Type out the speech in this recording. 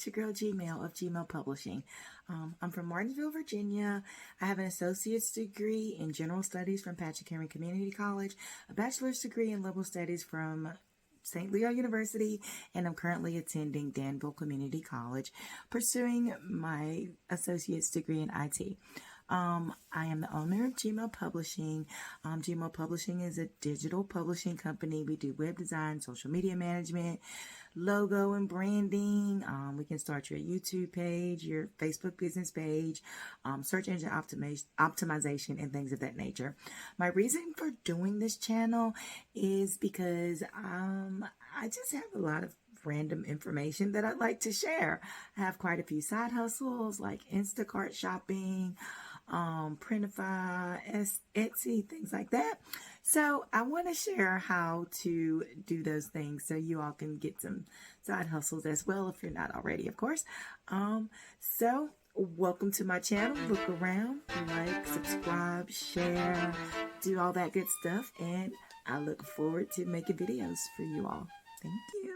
It's your girl Gee Mell of Gee Mell Publishing. I'm from Martinsville, Virginia. I have an associate's degree in general studies from Patrick Henry Community College, a bachelor's degree in liberal studies from St. Leo University, and I'm currently attending Danville Community College, pursuing my associate's degree in IT. I am the owner of Gee Mell Publishing. Gee Mell Publishing is a digital publishing company. We do web design, social media management, logo and branding. We can start your YouTube page, your Facebook business page, search engine optimization, and things of that nature. My reason for doing this channel is because I just have a lot of random information that I'd like to share. I have quite a few side hustles like Instacart shopping, Printify, Etsy, things like that. So I want to share how to do those things so you all can get some side hustles as well if you're not already, of course. So welcome to my channel. Look around, like, subscribe, share, do all that good stuff, and I look forward to making videos for you all. Thank you.